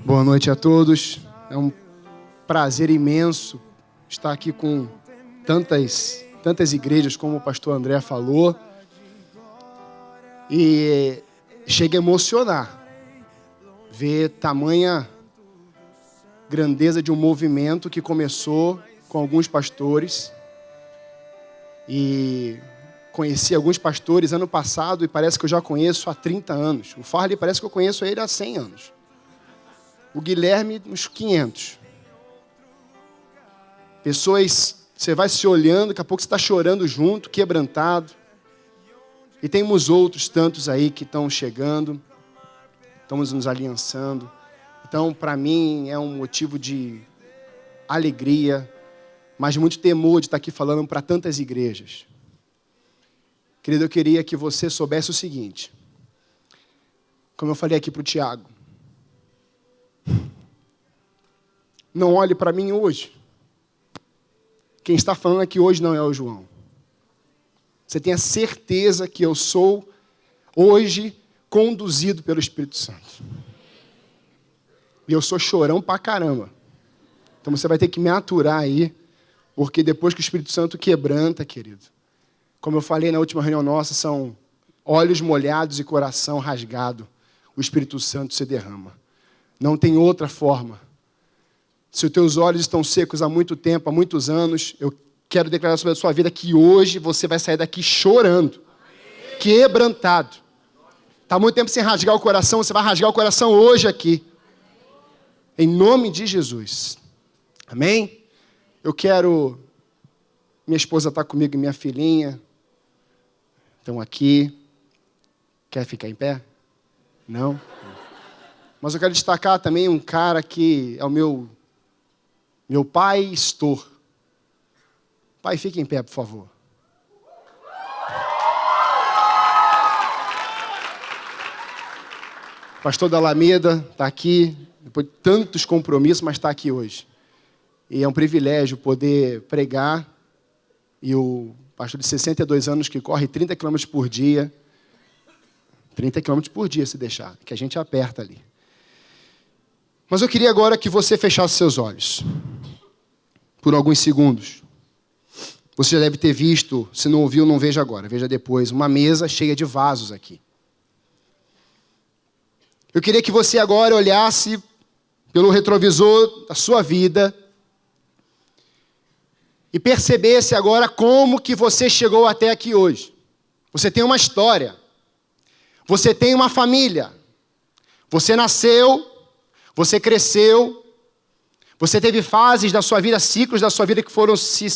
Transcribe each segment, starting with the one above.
Boa noite a todos. É um prazer imenso estar aqui com tantas igrejas, como o pastor André falou. E chega a emocionar ver tamanha grandeza de um movimento que começou com alguns pastores. E conheci alguns pastores ano passado e parece que eu já conheço há 30 anos. O Farley parece que eu conheço ele há 100 anos. O Guilherme, uns 500. Pessoas, você vai se olhando, daqui a pouco você está chorando junto, quebrantado. E temos outros tantos aí que estão chegando, estamos nos aliançando. Então, para mim, é um motivo de alegria, mas muito temor de estar aqui falando para tantas igrejas. Querido, eu queria que você soubesse o seguinte. Como eu falei aqui para o Tiago. Não olhe para mim hoje. Quem está falando aqui hoje não é o João. Você tenha certeza que eu sou, hoje, conduzido pelo Espírito Santo. E eu sou chorão pra caramba. Então você vai ter que me aturar aí, porque depois que o Espírito Santo quebranta, querido, como eu falei na última reunião nossa, são olhos molhados e coração rasgado. O Espírito Santo se derrama. Não tem outra forma. Se os teus olhos estão secos há muito tempo, há muitos anos, eu quero declarar sobre a sua vida que hoje você vai sair daqui chorando, quebrantado. Está muito tempo sem rasgar o coração, você vai rasgar o coração hoje aqui. Em nome de Jesus. Amém? Eu quero... Minha esposa está comigo e minha filhinha estão aqui. Quer ficar em pé? Não? Mas eu quero destacar também um cara que é o meu pai, Estor. Pai, fique em pé, por favor. Pastor da Alameda está aqui, depois de tantos compromissos, mas está aqui hoje. E é um privilégio poder pregar. E o pastor de 62 anos que corre 30 km por dia. 30 km por dia, se deixar, que a gente aperta ali. Mas eu queria agora que você fechasse seus olhos. Por alguns segundos. Você já deve ter visto, se não ouviu, não veja agora, veja depois, uma mesa cheia de vasos aqui. Eu queria que você agora olhasse pelo retrovisor da sua vida e percebesse agora como que você chegou até aqui hoje. Você tem uma história. Você tem uma família. Você nasceu, você cresceu, você teve fases da sua vida, ciclos da sua vida que foram se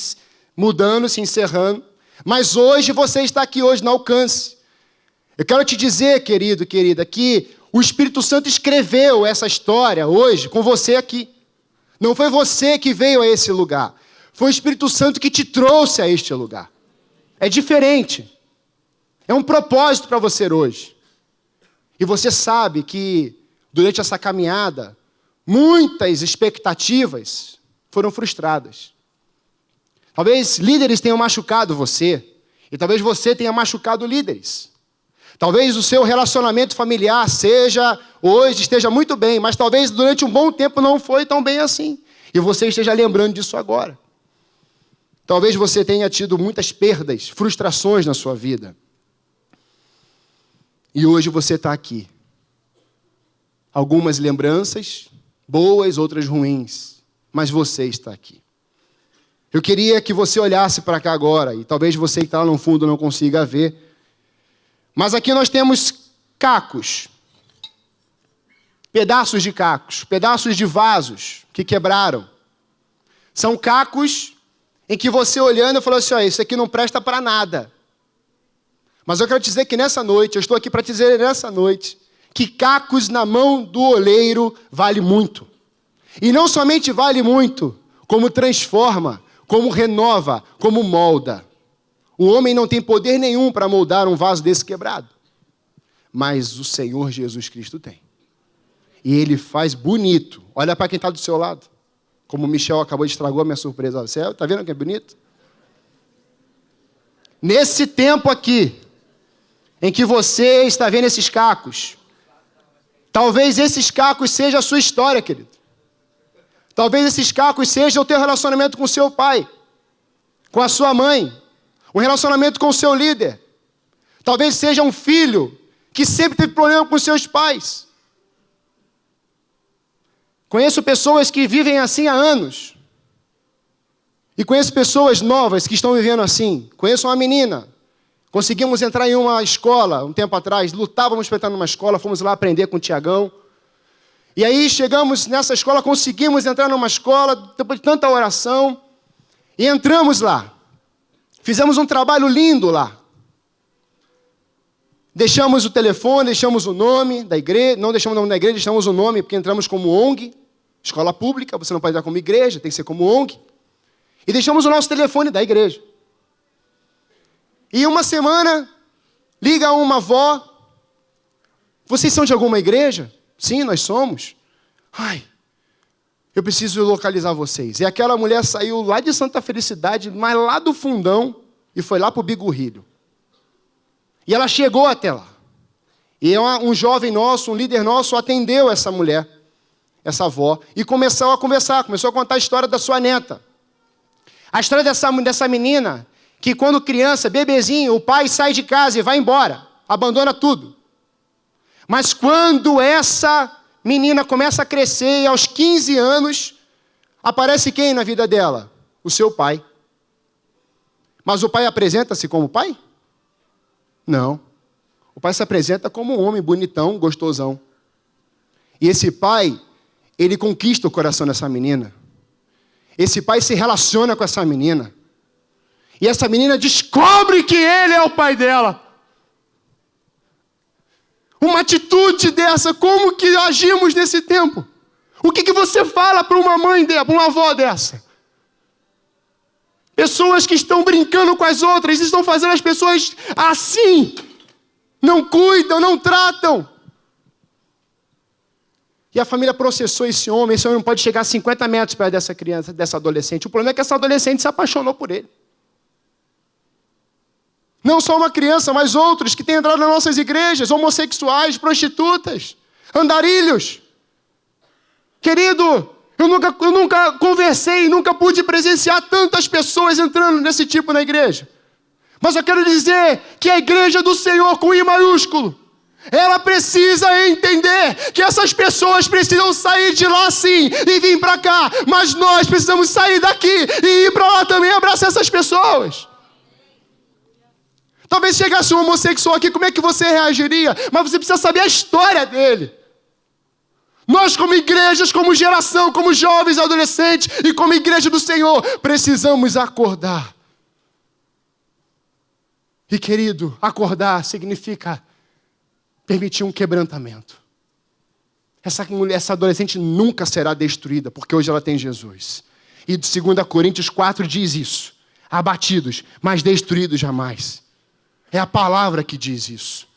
mudando, se encerrando. Mas hoje você está aqui hoje no alcance. Eu quero te dizer, querido, querida, que o Espírito Santo escreveu essa história hoje com você aqui. Não foi você que veio a esse lugar. Foi o Espírito Santo que te trouxe a este lugar. É diferente. É um propósito para você hoje. E você sabe que durante essa caminhada, muitas expectativas foram frustradas. Talvez líderes tenham machucado você. E talvez você tenha machucado líderes. Talvez o seu relacionamento familiar hoje esteja muito bem, mas talvez durante um bom tempo não foi tão bem assim. E você esteja lembrando disso agora. Talvez você tenha tido muitas perdas, frustrações na sua vida. E hoje você está aqui. Algumas lembranças boas, outras ruins. Mas você está aqui. Eu queria que você olhasse para cá agora. E talvez você que está lá no fundo não consiga ver. Mas aqui nós temos cacos. Pedaços de cacos. Pedaços de vasos que quebraram. São cacos em que você olhando falou assim, isso aqui não presta para nada. Mas eu quero te dizer que nessa noite, eu estou aqui para te dizer nessa noite, que cacos na mão do oleiro vale muito. E não somente vale muito, como transforma, como renova, como molda. O homem não tem poder nenhum para moldar um vaso desse quebrado. Mas o Senhor Jesus Cristo tem. E Ele faz bonito. Olha para quem está do seu lado. Como o Michel acabou de estragar a minha surpresa. Você está vendo que é bonito? Nesse tempo aqui, em que você está vendo esses cacos, Talvez esses cacos sejam a sua história, querido. Talvez esses cacos sejam o teu relacionamento com o seu pai, com a sua mãe, o relacionamento com o seu líder. Talvez seja um filho que sempre teve problema com seus pais. Conheço pessoas que vivem assim há anos. E conheço pessoas novas que estão vivendo assim. Conheço uma menina. Conseguimos entrar em uma escola um tempo atrás. Lutávamos para entrar numa escola. Fomos lá aprender com o Tiagão. E aí chegamos nessa escola. Conseguimos entrar numa escola. Depois de tanta oração. E entramos lá. Fizemos um trabalho lindo lá. Deixamos o telefone, deixamos o nome da igreja. Não deixamos o nome da igreja, deixamos o nome porque entramos como ONG. Escola pública. Você não pode entrar como igreja. Tem que ser como ONG. E deixamos o nosso telefone da igreja. E uma semana, liga uma avó. Vocês são de alguma igreja? Sim, nós somos. Ai, eu preciso localizar vocês. E aquela mulher saiu lá de Santa Felicidade, mas lá do fundão, e foi lá para o Bigorrilho. E ela chegou até lá. E um jovem nosso, um líder nosso, atendeu essa mulher, essa avó, e começou a conversar, começou a contar a história da sua neta. A história dessa menina, que quando criança, bebezinho, o pai sai de casa e vai embora, abandona tudo. Mas quando essa menina começa a crescer, e aos 15 anos, aparece quem na vida dela? O seu pai. Mas o pai apresenta-se como pai? Não. O pai se apresenta como um homem bonitão, gostosão. E esse pai, ele conquista o coração dessa menina. Esse pai se relaciona com essa menina. E essa menina descobre que ele é o pai dela. Uma atitude dessa, como que agimos nesse tempo? O que você fala para uma mãe dessa, para uma avó dessa? Pessoas que estão brincando com as outras, estão fazendo as pessoas assim. Não cuidam, não tratam. E a família processou esse homem não pode chegar a 50 metros perto dessa criança, dessa adolescente. O problema é que essa adolescente se apaixonou por ele. Não só uma criança, mas outros que têm entrado nas nossas igrejas, homossexuais, prostitutas, andarilhos. Querido, eu nunca conversei, nunca pude presenciar tantas pessoas entrando nesse tipo na igreja. Mas eu quero dizer que a igreja do Senhor, com I maiúsculo, ela precisa entender que essas pessoas precisam sair de lá sim e vir para cá. Mas nós precisamos sair daqui e ir para lá também e abraçar essas pessoas. Talvez chegasse um homossexual aqui, como é que você reagiria? Mas você precisa saber a história dele. Nós como igrejas, como geração, como jovens, adolescentes e como igreja do Senhor, precisamos acordar. E querido, acordar significa permitir um quebrantamento. Essa adolescente nunca será destruída, porque hoje ela tem Jesus. E 2 Coríntios 4 diz isso. Abatidos, mas destruídos jamais. É a palavra que diz isso.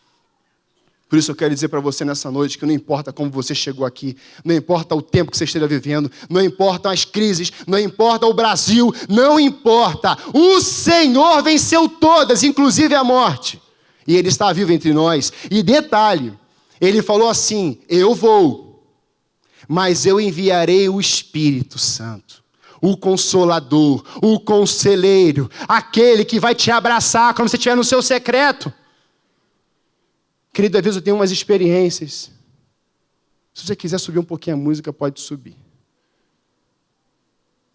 Por isso eu quero dizer para você nessa noite que não importa como você chegou aqui, não importa o tempo que você esteja vivendo, não importa as crises, não importa o Brasil, não importa. O Senhor venceu todas, inclusive a morte. E Ele está vivo entre nós. E detalhe, Ele falou assim, eu vou, mas eu enviarei o Espírito Santo. O Consolador, o Conselheiro, aquele que vai te abraçar quando você estiver no seu secreto. Querido, às vezes eu tenho umas experiências. Se você quiser subir um pouquinho a música, pode subir.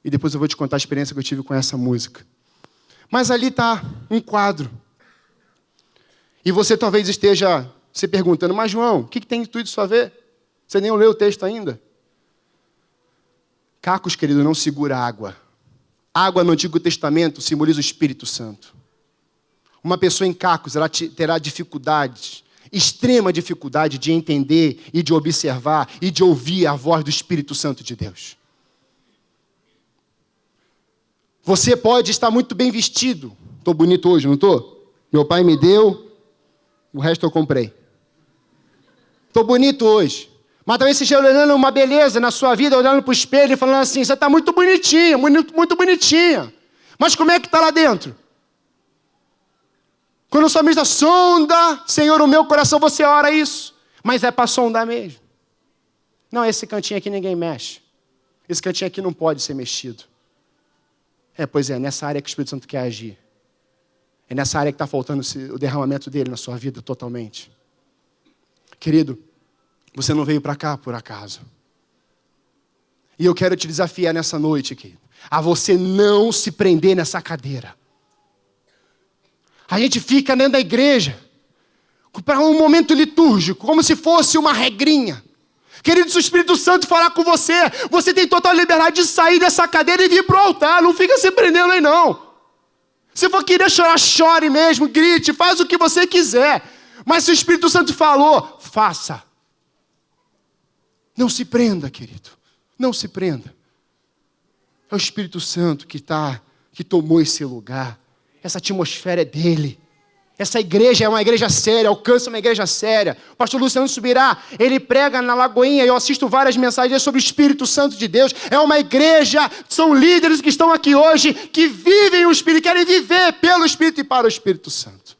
E depois eu vou te contar a experiência que eu tive com essa música. Mas ali está um quadro. E você talvez esteja se perguntando, mas João, o que tem tudo isso a ver? Você nem leu o texto ainda? Cacos, querido, não segura água. Água no Antigo Testamento simboliza o Espírito Santo. Uma pessoa em cacos, ela terá dificuldades, extrema dificuldade de entender e de observar e de ouvir a voz do Espírito Santo de Deus. Você pode estar muito bem vestido. Estou bonito hoje, não estou? Meu pai me deu, o resto eu comprei. Estou bonito hoje. Mas talvez você esteja olhando uma beleza na sua vida, olhando para o espelho e falando assim, você está muito bonitinha, muito bonitinha. Mas como é que está lá dentro? Quando o salmista sonda, Senhor, o meu coração, você ora isso. Mas é para sondar mesmo. Não, esse cantinho aqui ninguém mexe. Esse cantinho aqui não pode ser mexido. Pois é, nessa área que o Espírito Santo quer agir. É nessa área que está faltando o derramamento dele na sua vida totalmente. Querido, você não veio para cá por acaso. E eu quero te desafiar nessa noite, querido, a você não se prender nessa cadeira. A gente fica dentro da igreja para um momento litúrgico, como se fosse uma regrinha. Querido, se o Espírito Santo falar com você, você tem total liberdade de sair dessa cadeira e vir para o altar. Não fica se prendendo aí, não. Se for querer chorar, chore mesmo, grite, faz o que você quiser. Mas se o Espírito Santo falou, faça. Não se prenda, querido. Não se prenda. É o Espírito Santo que tomou esse lugar. Essa atmosfera é dele. Essa igreja é uma igreja séria, alcança uma igreja séria. O pastor Luciano Subirá, ele prega na Lagoinha, eu assisto várias mensagens sobre o Espírito Santo de Deus. É uma igreja, são líderes que estão aqui hoje, que vivem o Espírito, querem viver pelo Espírito e para o Espírito Santo.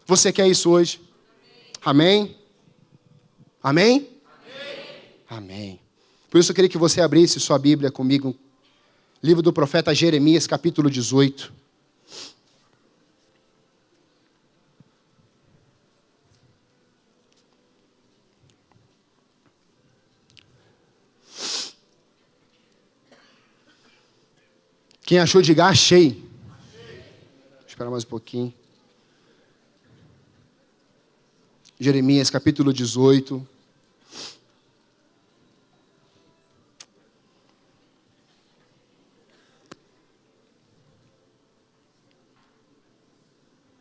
Você quer isso hoje? Amém? Amém? Amém. Por isso eu queria que você abrisse sua Bíblia comigo. Livro do profeta Jeremias, capítulo 18. Quem achou, diga achei. Vou esperar mais um pouquinho. Jeremias, capítulo 18.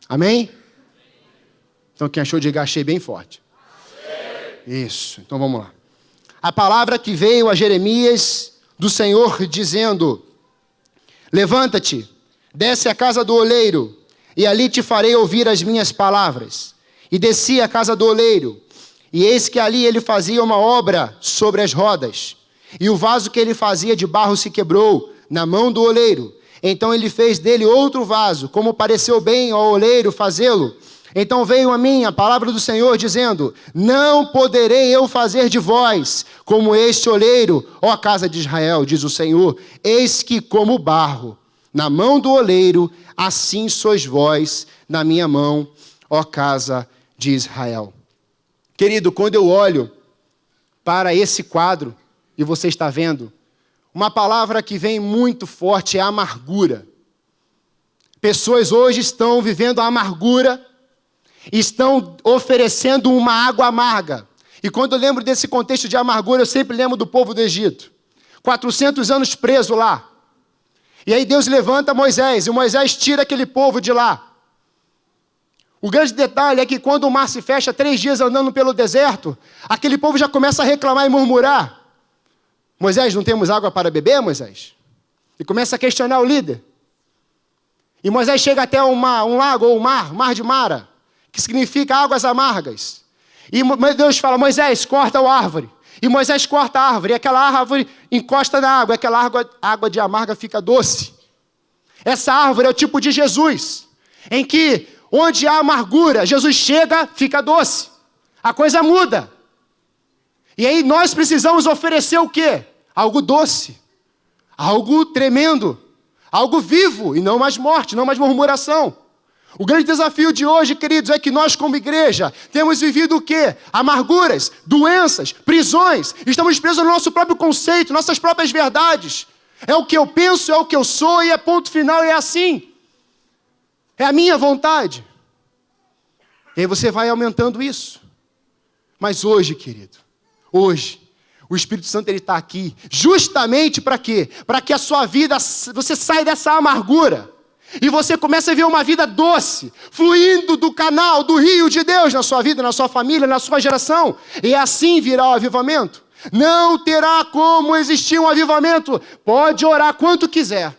Amém? Então quem achou, diga achei bem forte. Achei. Isso, então vamos lá. A palavra que veio a Jeremias do Senhor dizendo: levanta-te, desce à casa do oleiro, e ali te farei ouvir as minhas palavras. E desci à casa do oleiro, e eis que ali ele fazia uma obra sobre as rodas. E o vaso que ele fazia de barro se quebrou na mão do oleiro. Então ele fez dele outro vaso, como pareceu bem ao oleiro fazê-lo. Então veio a mim a palavra do Senhor, dizendo: não poderei eu fazer de vós como este oleiro, ó casa de Israel, diz o Senhor. Eis que como barro na mão do oleiro, assim sois vós na minha mão, ó casa de Israel. Querido, quando eu olho para esse quadro, e você está vendo, uma palavra que vem muito forte é amargura. Pessoas hoje estão vivendo a amargura, estão oferecendo uma água amarga. E quando eu lembro desse contexto de amargura, eu sempre lembro do povo do Egito. 400 anos preso lá. E aí Deus levanta Moisés, e Moisés tira aquele povo de lá. O grande detalhe é que quando o mar se fecha, 3 dias andando pelo deserto, aquele povo já começa a reclamar e murmurar. Moisés, não temos água para beber, Moisés? E começa a questionar o líder. E Moisés chega até um lago, ou mar de Mara, que significa águas amargas. E Deus fala: Moisés, corta a árvore. E Moisés corta a árvore, e aquela árvore encosta na água, e aquela água de amarga fica doce. Essa árvore é o tipo de Jesus, em que onde há amargura, Jesus chega, fica doce. A coisa muda. E aí nós precisamos oferecer o quê? Algo doce, algo tremendo, algo vivo, e não mais morte, não mais murmuração. O grande desafio de hoje, queridos, é que nós como igreja temos vivido o quê? Amarguras, doenças, prisões, estamos presos no nosso próprio conceito, nossas próprias verdades. É o que eu penso, é o que eu sou, e é ponto final, é assim. É a minha vontade. E aí você vai aumentando isso. Mas hoje, querido, hoje, o Espírito Santo está aqui justamente para quê? Para que a sua vida, você saia dessa amargura e você comece a ver uma vida doce, fluindo do canal, do rio de Deus na sua vida, na sua família, na sua geração. E assim virá o avivamento. Não terá como existir um avivamento. Pode orar quanto quiser.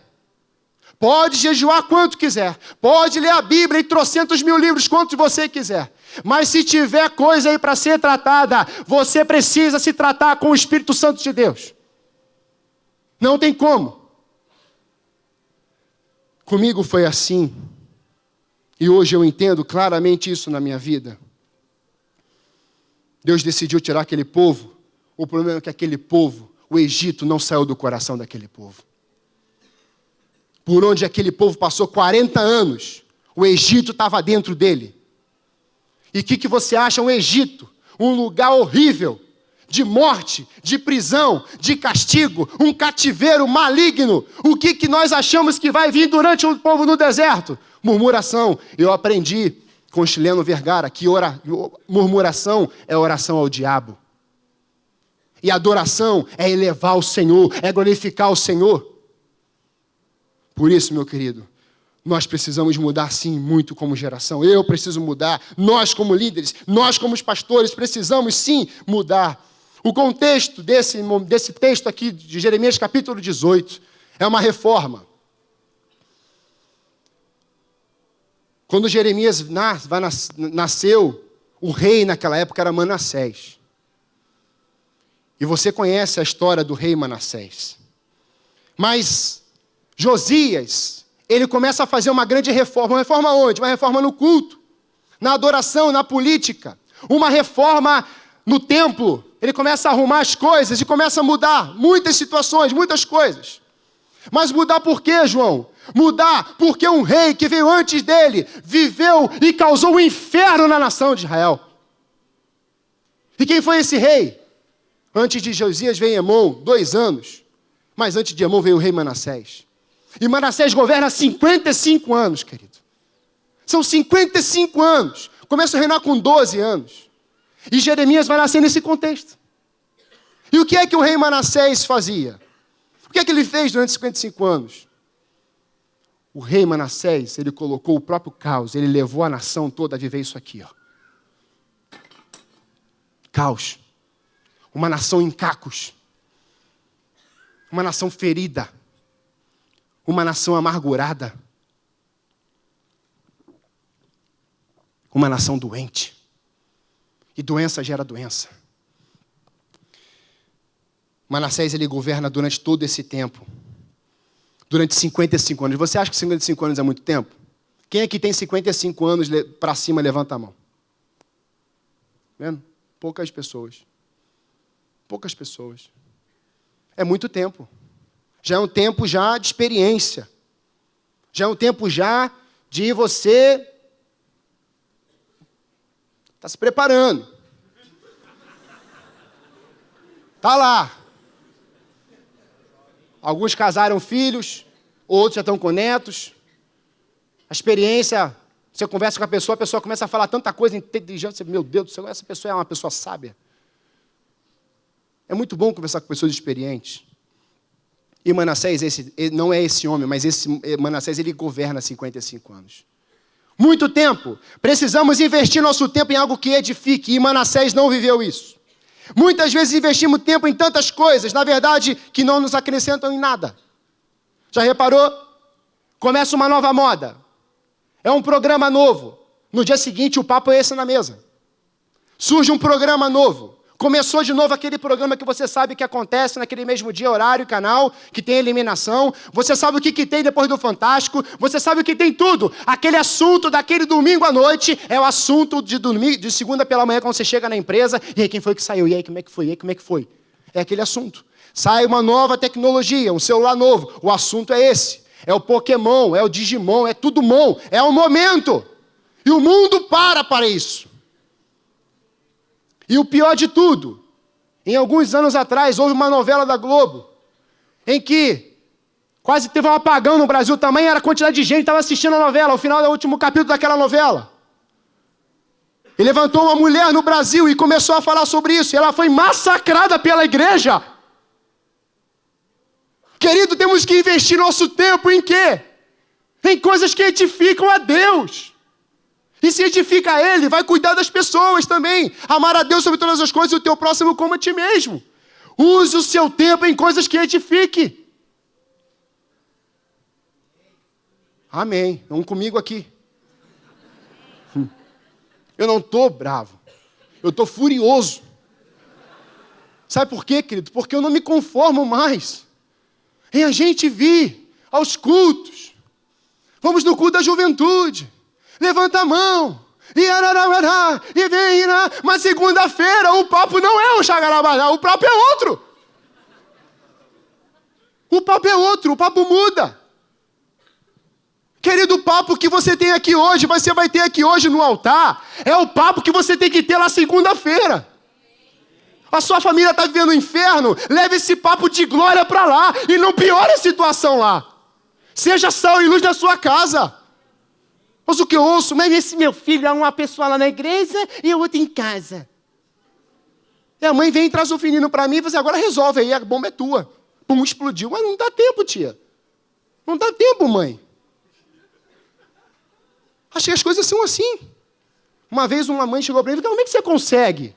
Pode jejuar quanto quiser. Pode ler a Bíblia e trocentos mil livros, quanto você quiser. Mas se tiver coisa aí para ser tratada, você precisa se tratar com o Espírito Santo de Deus. Não tem como. Comigo foi assim. E hoje eu entendo claramente isso na minha vida. Deus decidiu tirar aquele povo, O problema é que aquele povo, o Egito, não saiu do coração daquele povo. Por onde aquele povo passou 40 anos, o Egito estava dentro dele. E o que você acha um Egito? Um lugar horrível, de morte, de prisão, de castigo, um cativeiro maligno. O que nós achamos que vai vir durante o povo no deserto? Murmuração. Eu aprendi com o chileno Vergara que murmuração é oração ao diabo. E adoração é elevar o Senhor, é glorificar o Senhor. Por isso, meu querido, nós precisamos mudar sim muito como geração. Eu preciso mudar, nós como líderes, nós como pastores precisamos sim mudar. O contexto desse texto aqui de Jeremias capítulo 18 é uma reforma. Quando Jeremias nasceu, o rei naquela época era Manassés. E você conhece a história do rei Manassés. Mas Josias, ele começa a fazer uma grande reforma. Uma reforma onde? Uma reforma no culto, na adoração, na política. Uma reforma no templo. Ele começa a arrumar as coisas e começa a mudar muitas situações, muitas coisas. Mas mudar por quê, João? Mudar porque um rei que veio antes dele viveu e causou um inferno na nação de Israel. E quem foi esse rei? Antes de Josias veio Emom, 2 anos. Mas antes de Emom veio o rei Manassés. E Manassés governa 55 anos, querido. São 55 anos. Começa a reinar com 12 anos. E Jeremias vai nascer nesse contexto. E o que é que o rei Manassés fazia? O que é que ele fez durante 55 anos? O rei Manassés, ele colocou o próprio caos, ele levou a nação toda a viver isso aqui, ó. Caos. Uma nação em cacos. Uma nação ferida. Uma nação amargurada. Uma nação doente. E doença gera doença. Manassés, ele governa durante todo esse tempo. Durante 55 anos. Você acha que 55 anos é muito tempo? Quem aqui tem 55 anos para cima, levanta a mão. Vendo? Poucas pessoas. Poucas pessoas. É muito tempo. Já é um tempo já de experiência. Já é um tempo já de você está se preparando. Está lá. Alguns casaram filhos, outros já estão com netos. A experiência, você conversa com a pessoa começa a falar tanta coisa inteligente. Meu Deus do céu, essa pessoa é uma pessoa sábia. É muito bom conversar com pessoas experientes. E Manassés, não é esse homem, mas Manassés, ele governa 55 anos. Muito tempo. Precisamos investir nosso tempo em algo que edifique. E Manassés não viveu isso. Muitas vezes investimos tempo em tantas coisas, na verdade, que não nos acrescentam em nada. Já reparou? Começa uma nova moda. É um programa novo. No dia seguinte, o papo é esse na mesa. Surge um programa novo. Começou de novo aquele programa que você sabe que acontece naquele mesmo dia, horário, canal, que tem eliminação. Você sabe o que tem depois do Fantástico. Você sabe o que tem tudo. Aquele assunto daquele domingo à noite é o assunto de segunda pela manhã, quando você chega na empresa. E aí, quem foi que saiu? E aí, como é que foi? E aí, como é que foi? É aquele assunto. Sai uma nova tecnologia, um celular novo. O assunto é esse. É o Pokémon, é o Digimon, é tudo Mon. É o momento. E o mundo para isso. E o pior de tudo, em alguns anos atrás, houve uma novela da Globo, em que quase teve um apagão no Brasil, tamanho era a quantidade de gente que estava assistindo a novela, ao final do último capítulo daquela novela. E levantou uma mulher no Brasil e começou a falar sobre isso, e ela foi massacrada pela igreja. Querido, temos que investir nosso tempo em quê? Em coisas que edificam a Deus. E se edifica a Ele, vai cuidar das pessoas também. Amar a Deus sobre todas as coisas e o teu próximo como a ti mesmo. Use o seu tempo em coisas que edifique. Amém. Vamos comigo aqui. Eu não estou bravo. Eu estou furioso. Sabe por quê, querido? Porque eu não me conformo mais em a gente vir aos cultos. Vamos no culto da juventude. Levanta a mão. E vem, mas segunda-feira o papo não é o xagarabadá, o papo é outro. O papo é outro, o papo muda. Querido, o papo que você tem aqui hoje, você vai ter aqui hoje no altar, é o papo que você tem que ter lá segunda-feira. A sua família está vivendo o inferno, leve esse papo de glória para lá e não piore a situação lá. Seja sal e luz na sua casa. Mas o que eu ouço, mas esse meu filho é uma pessoa lá na igreja e a outra em casa. E a mãe vem e traz o menino para mim e você agora resolve aí, a bomba é tua. Pum, explodiu. Mas não dá tempo, tia. Não dá tempo, mãe. Achei que as coisas são assim. Uma vez uma mãe chegou para mim e falou, como é que você consegue?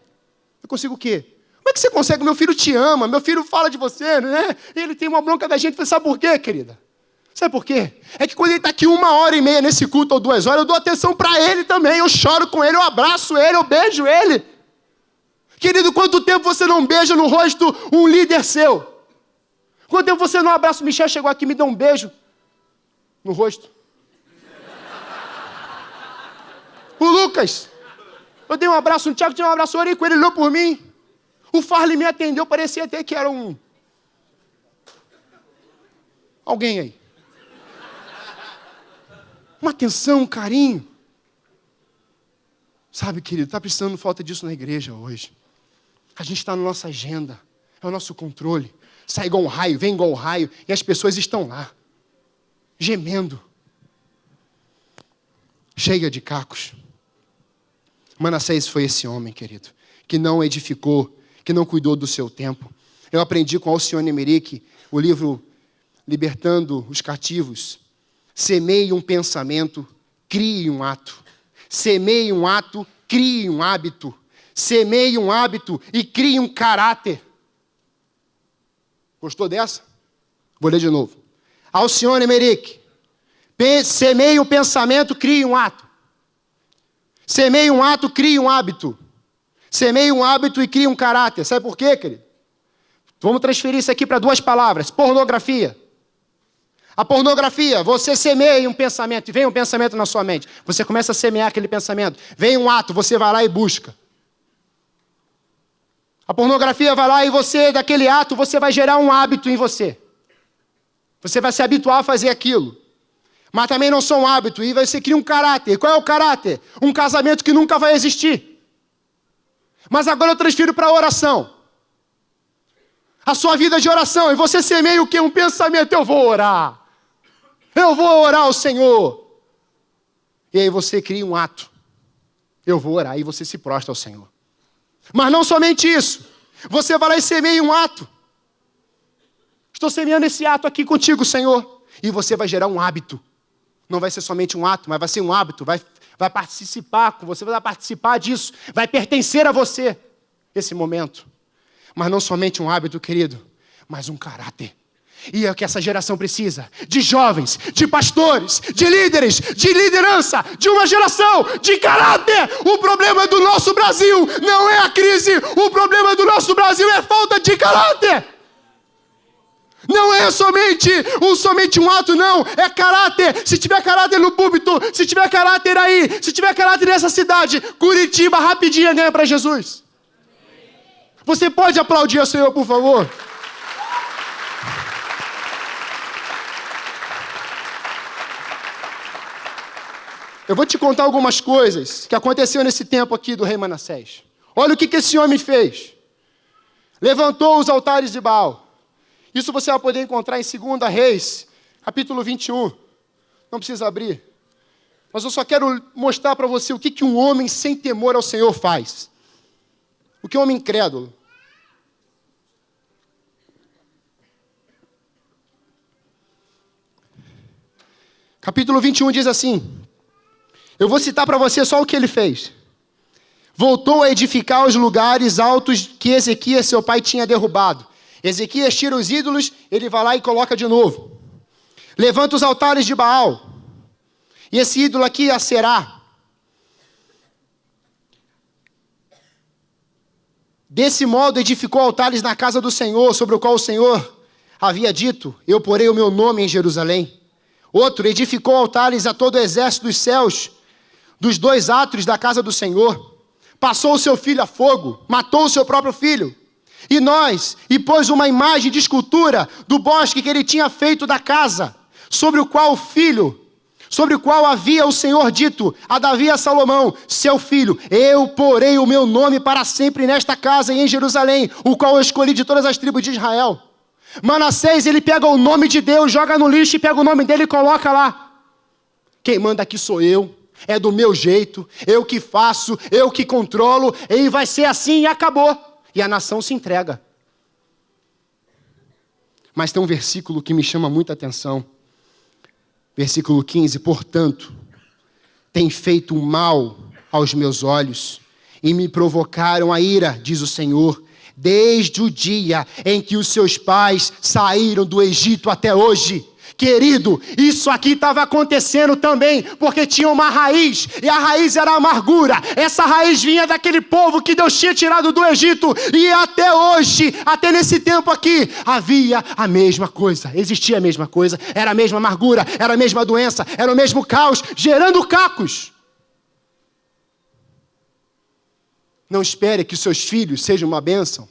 Eu consigo o quê? Como é que você consegue? Meu filho te ama, meu filho fala de você, né? Ele tem uma bronca da gente. Eu falei, sabe por quê, querida? Sabe por quê? É que quando ele está aqui 1h30 nesse culto ou 2 horas, eu dou atenção para ele também. Eu choro com ele, eu abraço ele, eu beijo ele. Querido, quanto tempo você não beija no rosto um líder seu? Quanto tempo você não abraça? O Michel chegou aqui e me deu um beijo no rosto. O Lucas, eu dei um abraço no Thiago, tinha um abraço, eu orei com ele, ele olhou por mim. O Farley me atendeu, parecia até que era alguém aí. Uma atenção, um carinho. Sabe, querido, está precisando falta disso na igreja hoje. A gente está na nossa agenda, é o nosso controle. Sai igual um raio, vem igual um raio, e as pessoas estão lá, gemendo, cheia de cacos. Manassés foi esse homem, querido, que não edificou, que não cuidou do seu tempo. Eu aprendi com Alcione Emerick, o livro Libertando os Cativos. Semeie um pensamento, crie um ato. Semeie um ato, crie um hábito. Semeie um hábito e crie um caráter. Gostou dessa? Vou ler de novo. Alcione Emerick. Semeie um pensamento, crie um ato. Semeie um ato, crie um hábito. Semeie um hábito e crie um caráter. Sabe por quê, querido? Vamos transferir isso aqui para 2 palavras. Pornografia. A pornografia, você semeia um pensamento, e vem um pensamento na sua mente. Você começa a semear aquele pensamento. Vem um ato, você vai lá e busca. A pornografia vai lá e você, daquele ato, você vai gerar um hábito em você. Você vai se habituar a fazer aquilo. Mas também não só um hábito, e você cria um caráter. Qual é o caráter? Um casamento que nunca vai existir. Mas agora eu transfiro para a oração. A sua vida de oração, e você semeia o quê? Um pensamento, eu vou orar. Eu vou orar ao Senhor. E aí você cria um ato. Eu vou orar, e você se prostra ao Senhor. Mas não somente isso. Você vai lá e semeia um ato. Estou semeando esse ato aqui contigo, Senhor. E você vai gerar um hábito. Não vai ser somente um ato, mas vai ser um hábito. Vai participar com você, vai participar disso. Vai pertencer a você esse momento. Mas não somente um hábito, querido, mas um caráter. E é o que essa geração precisa. De jovens, de pastores, de líderes, de liderança, de uma geração de caráter. O problema do nosso Brasil não é a crise. O problema do nosso Brasil é falta de caráter. Não é somente um ato, não. É caráter. Se tiver caráter no púlpito, se tiver caráter aí, se tiver caráter nessa cidade, Curitiba rapidinho ganha para Jesus. Você pode aplaudir ao Senhor, por favor? Eu vou te contar algumas coisas que aconteceram nesse tempo aqui do rei Manassés. Olha o que esse homem fez. Levantou os altares de Baal. Isso você vai poder encontrar em 2 Reis, capítulo 21. Não precisa abrir. Mas eu só quero mostrar para você o que um homem sem temor ao Senhor faz. O que um homem incrédulo. Capítulo 21 diz assim. Eu vou citar para você só o que ele fez. Voltou a edificar os lugares altos que Ezequias, seu pai, tinha derrubado. Ezequias tira os ídolos, ele vai lá e coloca de novo. Levanta os altares de Baal. E esse ídolo aqui é Aserá. Desse modo edificou altares na casa do Senhor, sobre o qual o Senhor havia dito, eu porei o meu nome em Jerusalém. Outro edificou altares a todo o exército dos céus, dos 2 átrios da casa do Senhor, passou o seu filho a fogo, matou o seu próprio filho. E pôs uma imagem de escultura do bosque que ele tinha feito da casa, sobre o qual havia o Senhor dito a Davi e a Salomão, seu filho, eu porei o meu nome para sempre nesta casa e em Jerusalém, o qual eu escolhi de todas as tribos de Israel. Manassés, ele pega o nome de Deus, joga no lixo e pega o nome dele e coloca lá. Quem manda aqui sou eu, é do meu jeito, eu que faço, eu que controlo, e vai ser assim e acabou. E a nação se entrega. Mas tem um versículo que me chama muita atenção. Versículo 15, portanto, tem feito mal aos meus olhos e me provocaram a ira, diz o Senhor, desde o dia em que os seus pais saíram do Egito até hoje. Querido, isso aqui estava acontecendo também, porque tinha uma raiz, e a raiz era a amargura. Essa raiz vinha daquele povo que Deus tinha tirado do Egito, e até hoje, até nesse tempo aqui, havia a mesma coisa, existia a mesma coisa, era a mesma amargura, era a mesma doença, era o mesmo caos, gerando cacos. Não espere que seus filhos sejam uma bênção.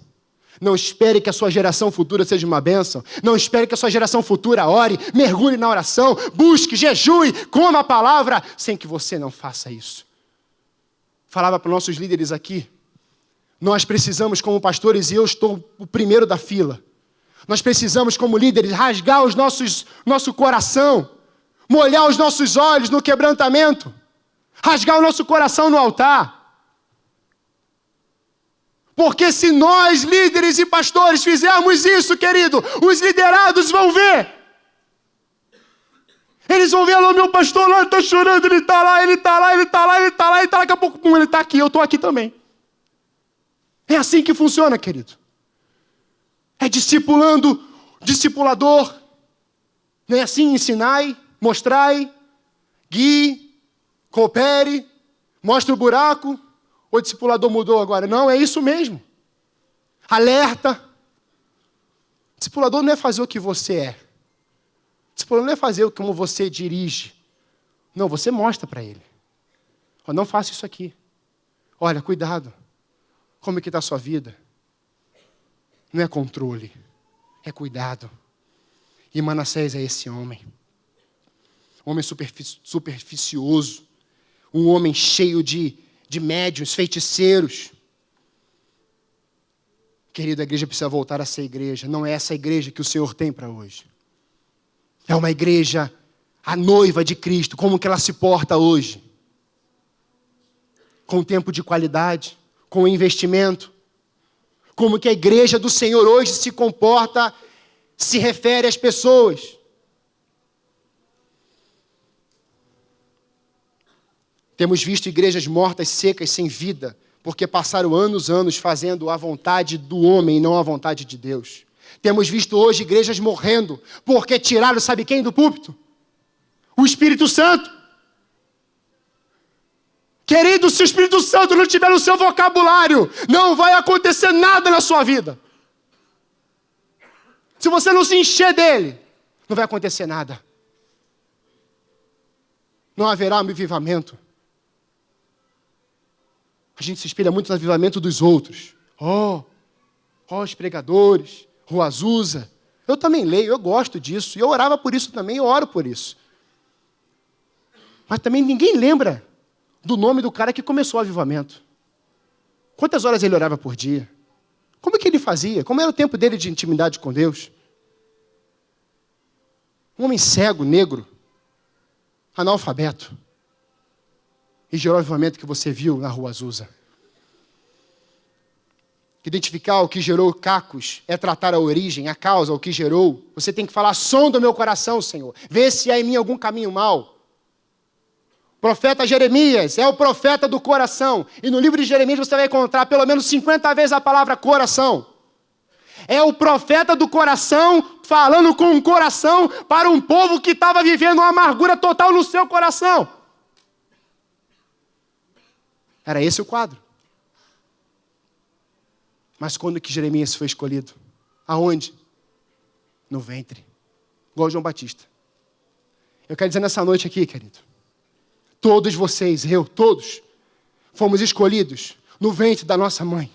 Não espere que a sua geração futura seja uma bênção. Não espere que a sua geração futura ore, mergulhe na oração, busque, jejue, coma a palavra, sem que você não faça isso. Falava para os nossos líderes aqui, nós precisamos como pastores, e eu estou o primeiro da fila, nós precisamos como líderes rasgar nosso coração, molhar os nossos olhos no quebrantamento, rasgar o nosso coração no altar. Porque se nós, líderes e pastores, fizermos isso, querido, os liderados vão ver. Eles vão ver, lá, meu pastor lá está chorando, ele está lá, ele está lá, ele está lá, ele está lá, ele está lá, daqui a pouco, ele está aqui, eu estou aqui também. É assim que funciona, querido. É discipulando, discipulador. Não é assim? Ensinai, mostrai, guie, coopere, mostre o buraco. O discipulador mudou agora. Não, é isso mesmo. Alerta. Discipulador não é fazer o que você é. Discipulador não é fazer como você dirige. Não, você mostra para ele. Não faça isso aqui. Olha, cuidado. Como é que está a sua vida? Não é controle. É cuidado. E Manassés é esse homem. Homem superficioso. Um homem cheio de médiuns, feiticeiros. Querido, a igreja precisa voltar a ser igreja. Não é essa igreja que o Senhor tem para hoje. É uma igreja, a noiva de Cristo, como que ela se porta hoje. Com tempo de qualidade, com investimento. Como que a igreja do Senhor hoje se comporta, se refere às pessoas. Temos visto igrejas mortas, secas, sem vida, porque passaram anos fazendo a vontade do homem e não a vontade de Deus. Temos visto hoje igrejas morrendo, porque tiraram, sabe quem do púlpito? O Espírito Santo. Querido, se o Espírito Santo não tiver no seu vocabulário, não vai acontecer nada na sua vida. Se você não se encher dele, não vai acontecer nada. Não haverá avivamento. A gente se espelha muito no avivamento dos outros. Os pregadores, Rua Azusa. Eu também leio, eu gosto disso. E eu orava por isso também, eu oro por isso. Mas também ninguém lembra do nome do cara que começou o avivamento. Quantas horas ele orava por dia? Como é que ele fazia? Como era o tempo dele de intimidade com Deus? Um homem cego, negro, analfabeto. E gerou o avivamento que você viu na Rua Azusa. Identificar o que gerou cacos é tratar a origem, a causa, o que gerou. Você tem que falar, sonda o meu coração, Senhor. Vê se há em mim algum caminho mau. Profeta Jeremias é o profeta do coração. E no livro de Jeremias você vai encontrar pelo menos 50 vezes a palavra coração. É o profeta do coração falando com o coração para um povo que estava vivendo uma amargura total no seu coração. Era esse o quadro. Mas quando que Jeremias foi escolhido? Aonde? No ventre. Igual João Batista. Eu quero dizer nessa noite aqui, querido. Todos vocês, todos, fomos escolhidos no ventre da nossa mãe.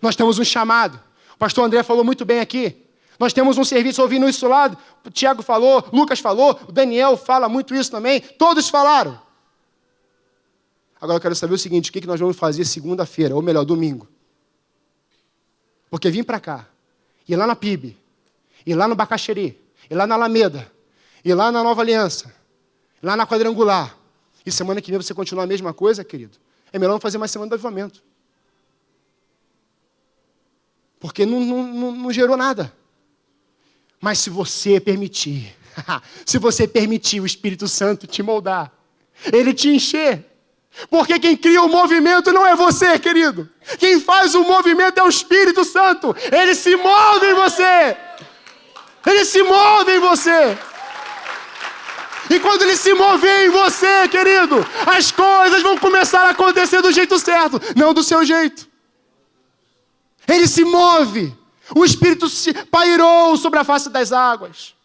Nós temos um chamado. O pastor André falou muito bem aqui. Nós temos um serviço, ouvindo isso lá. O Tiago falou, o Lucas falou, o Daniel fala muito isso também. Todos falaram. Agora eu quero saber o seguinte, o que nós vamos fazer segunda-feira, ou melhor, domingo. Porque vim para cá, ir lá na PIB, ir lá no Bacaxeri, ir lá na Alameda, ir lá na Nova Aliança, ir lá na Quadrangular. E semana que vem você continuar a mesma coisa, querido? É melhor não fazer mais semana do avivamento. Porque não gerou nada. Mas se você permitir, se você permitir o Espírito Santo te moldar, ele te encher. Porque quem cria o movimento não é você, querido. Quem faz o movimento é o Espírito Santo. Ele se move em você. Ele se move em você. E quando ele se mover em você, querido, as coisas vão começar a acontecer do jeito certo, não do seu jeito. Ele se move. O Espírito se pairou sobre a face das águas.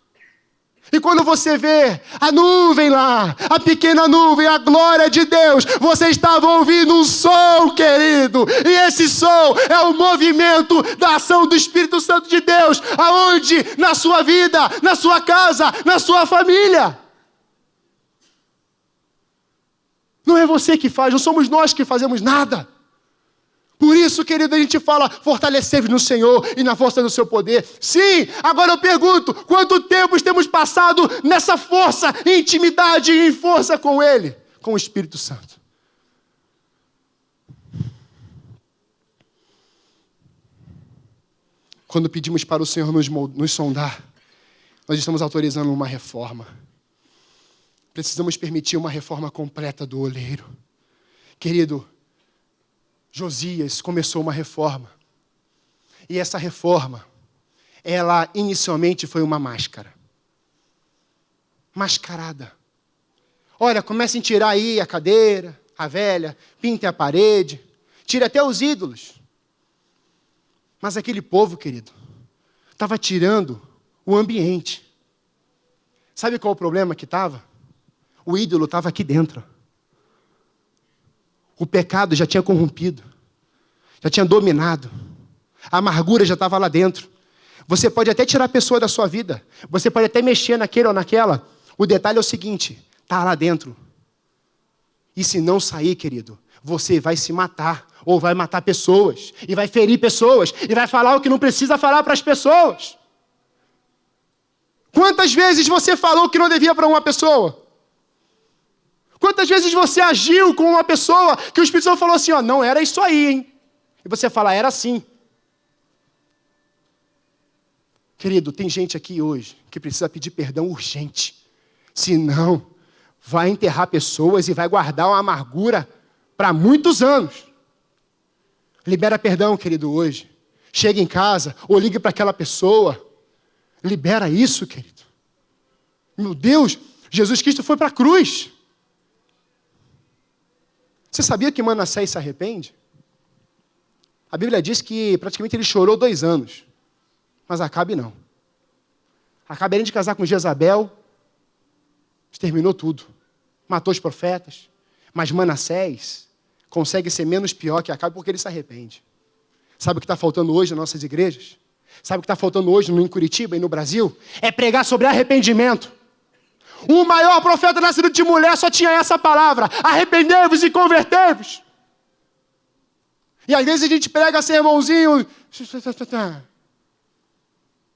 E quando você vê a nuvem lá, a pequena nuvem, a glória de Deus, você estava ouvindo um som, querido. E esse som é o movimento da ação do Espírito Santo de Deus. Aonde? Na sua vida, na sua casa, na sua família. Não é você que faz, não somos nós que fazemos nada. Por isso, querido, a gente fala, fortalecer-vos no Senhor e na força do seu poder. Sim, agora eu pergunto, quanto tempo temos passado nessa força, em intimidade e em força com Ele, com o Espírito Santo? Quando pedimos para o Senhor nos sondar, nós estamos autorizando uma reforma. Precisamos permitir uma reforma completa do oleiro. Querido, Josias começou uma reforma. E essa reforma, ela inicialmente foi uma máscara. Mascarada. Olha, comecem a tirar aí a cadeira, a velha, pintem a parede, tire até os ídolos. Mas aquele povo, querido, estava tirando o ambiente. Sabe qual o problema que estava? O ídolo estava aqui dentro. O pecado já tinha corrompido, já tinha dominado. A amargura já estava lá dentro. Você pode até tirar a pessoa da sua vida. Você pode até mexer naquele ou naquela. O detalhe é o seguinte, está lá dentro. E se não sair, querido, você vai se matar. Ou vai matar pessoas. E vai ferir pessoas. E vai falar o que não precisa falar para as pessoas. Quantas vezes você falou o que não devia para uma pessoa? Quantas vezes você agiu com uma pessoa que o Espírito Santo falou assim, ó, não era isso aí, hein? E você fala, era assim. Querido, tem gente aqui hoje que precisa pedir perdão urgente. Senão, vai enterrar pessoas e vai guardar uma amargura para muitos anos. Libera perdão, querido, hoje. Chega em casa ou ligue para aquela pessoa. Libera isso, querido. Meu Deus, Jesus Cristo foi para a cruz. Você sabia que Manassés se arrepende? A Bíblia diz que praticamente ele chorou 2 anos. Mas Acabe não. Acabe, além de casar com Jezabel, exterminou tudo. Matou os profetas. Mas Manassés consegue ser menos pior que Acabe porque ele se arrepende. Sabe o que está faltando hoje nas nossas igrejas? Sabe o que está faltando hoje em Curitiba e no Brasil? É pregar sobre arrependimento. O maior profeta nascido de mulher só tinha essa palavra. Arrependei-vos e convertei-vos. E às vezes a gente prega sermãozinho,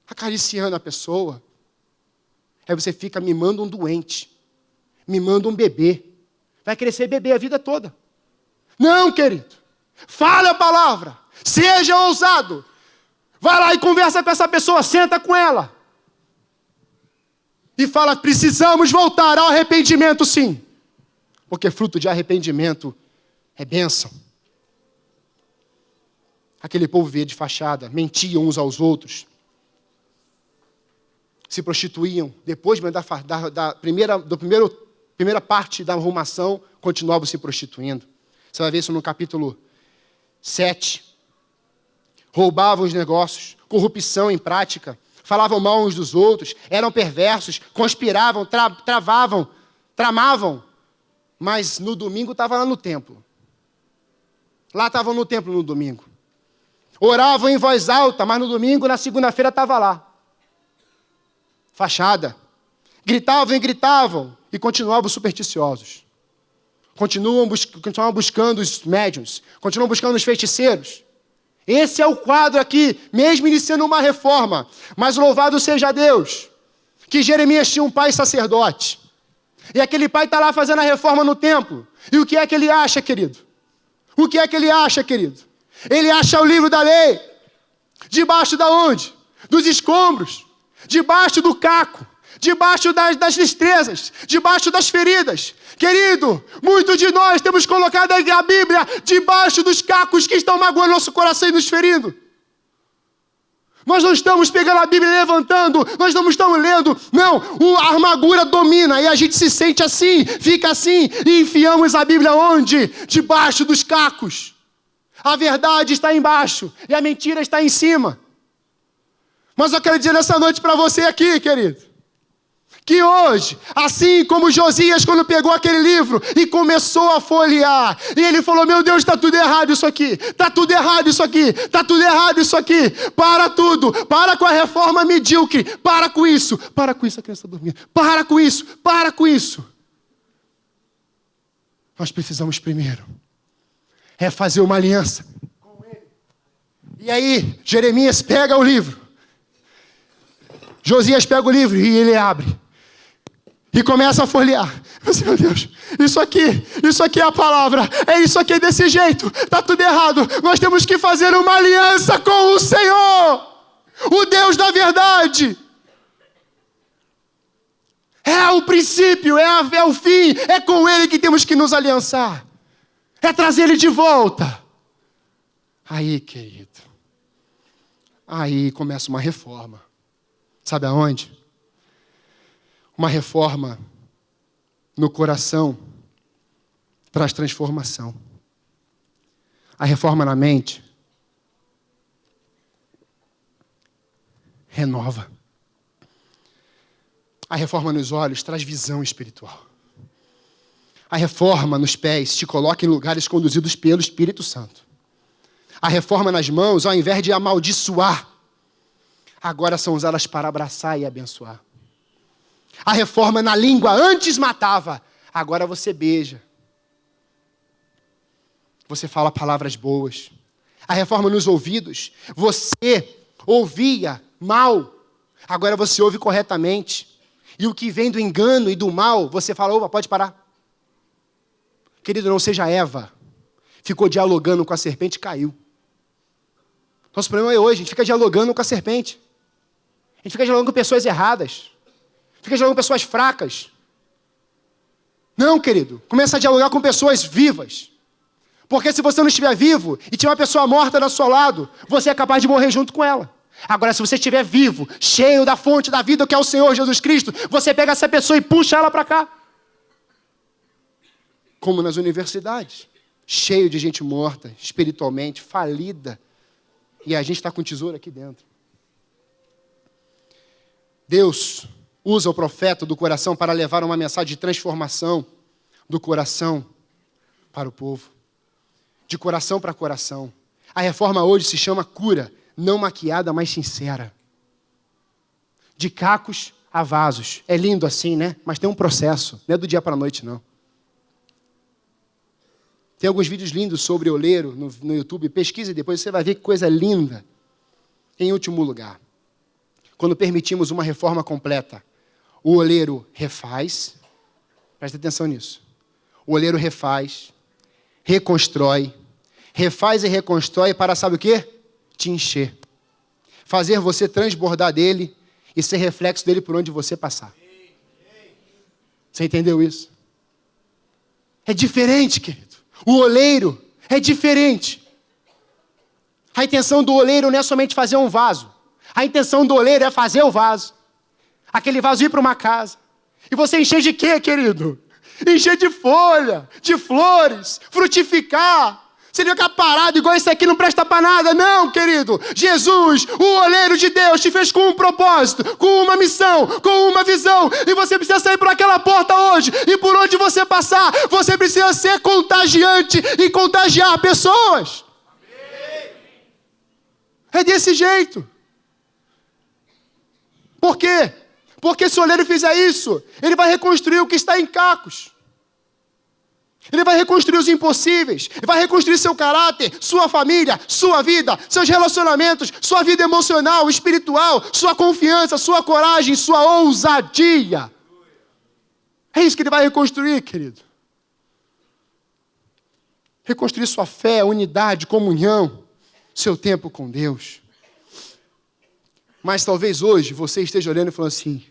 acariciando a pessoa. Aí você fica mimando um doente, mimando um bebê. Vai crescer bebê a vida toda. Não, querido. Fale a palavra. Seja ousado. Vai lá e conversa com essa pessoa, senta com ela. E fala, precisamos voltar ao arrependimento, sim. Porque fruto de arrependimento é bênção. Aquele povo vivia de fachada, mentiam uns aos outros. Se prostituíam. Depois da primeira parte da arrumação, continuavam se prostituindo. Você vai ver isso no capítulo 7. Roubavam os negócios, corrupção em prática. Falavam mal uns dos outros, eram perversos, conspiravam, tramavam mas no domingo estava lá no templo. Lá estavam no templo no domingo. Oravam em voz alta, mas no domingo, na segunda-feira, estava lá. Fachada. Gritavam e continuavam supersticiosos. Continuavam buscando os médiuns, continuam buscando os feiticeiros. Esse é o quadro aqui, mesmo iniciando uma reforma. Mas louvado seja Deus, que Jeremias tinha um pai sacerdote. E aquele pai está lá fazendo a reforma no templo. E o que é que ele acha, querido? O que é que ele acha, querido? Ele acha o livro da lei. Debaixo da onde? Dos escombros. Debaixo do caco. Debaixo das listrezas. Debaixo das feridas. Querido, muitos de nós temos colocado a Bíblia debaixo dos cacos que estão magoando nosso coração e nos ferindo. Nós não estamos pegando a Bíblia e levantando, nós não estamos lendo. Não, a amargura domina e a gente se sente assim, fica assim e enfiamos a Bíblia onde? Debaixo dos cacos. A verdade está embaixo e a mentira está em cima. Mas eu quero dizer nessa noite para você aqui, querido, que hoje, assim como Josias, quando pegou aquele livro e começou a folhear, e ele falou, meu Deus, está tudo errado isso aqui, está tudo errado isso aqui, está tudo errado isso aqui, para tudo, para com a reforma medíocre, para com isso, a criança está dormindo, para com isso. Nós precisamos primeiro, fazer uma aliança com ele. E aí, Jeremias pega o livro, Josias pega o livro e ele abre. E começa a folhear. Eu disse, meu Deus, isso aqui é a palavra. É isso aqui desse jeito. Está tudo errado. Nós temos que fazer uma aliança com o Senhor. O Deus da verdade. É o princípio, é o fim. É com Ele que temos que nos aliançar. É trazer Ele de volta. Aí, querido. Aí começa uma reforma. Sabe aonde? Uma reforma no coração traz transformação. A reforma na mente renova. A reforma nos olhos traz visão espiritual. A reforma nos pés te coloca em lugares conduzidos pelo Espírito Santo. A reforma nas mãos, ao invés de amaldiçoar, agora são usadas para abraçar e abençoar. A reforma na língua antes matava, agora você beija. Você fala palavras boas. A reforma nos ouvidos, você ouvia mal, agora você ouve corretamente. E o que vem do engano e do mal, você fala, opa, pode parar. Querido, não seja Eva. Ficou dialogando com a serpente e caiu. Nosso problema é hoje, a gente fica dialogando com a serpente. A gente fica dialogando com pessoas erradas. Fica dialogando com pessoas fracas. Não, querido. Começa a dialogar com pessoas vivas. Porque se você não estiver vivo e tiver uma pessoa morta do seu lado, você é capaz de morrer junto com ela. Agora, se você estiver vivo, cheio da fonte da vida, que é o Senhor Jesus Cristo, você pega essa pessoa e puxa ela para cá. Como nas universidades. Cheio de gente morta, espiritualmente, falida. E a gente está com tesouro aqui dentro. Deus usa o profeta do coração para levar uma mensagem de transformação do coração para o povo. De coração para coração. A reforma hoje se chama cura, não maquiada, mas sincera. De cacos a vasos. É lindo assim, né? Mas tem um processo. Não é do dia para a noite, não. Tem alguns vídeos lindos sobre oleiro no YouTube. Pesquise depois, você vai ver que coisa linda. Em último lugar, quando permitimos uma reforma completa, o oleiro refaz, presta atenção nisso, o oleiro refaz, reconstrói, refaz e reconstrói para, sabe o quê? Te encher. Fazer você transbordar dele e ser reflexo dele por onde você passar. Você entendeu isso? É diferente, querido. O oleiro é diferente. A intenção do oleiro não é somente fazer um vaso. A intenção do oleiro é fazer o vaso. Aquele vaso ir para uma casa. E você encher de quê, querido? Encher de folha, de flores, frutificar. Você não ficar parado igual esse aqui, não presta para nada. Não, querido. Jesus, o oleiro de Deus, te fez com um propósito, com uma missão, com uma visão. E você precisa sair por aquela porta hoje. E por onde você passar, você precisa ser contagiante e contagiar pessoas. É desse jeito. Por quê? Porque se o oleiro fizer isso, ele vai reconstruir o que está em cacos. Ele vai reconstruir os impossíveis, ele vai reconstruir seu caráter, sua família, sua vida, seus relacionamentos, sua vida emocional, espiritual, sua confiança, sua coragem, sua ousadia. É isso que ele vai reconstruir, querido. Reconstruir sua fé, unidade, comunhão, seu tempo com Deus. Mas talvez hoje você esteja olhando e falando assim,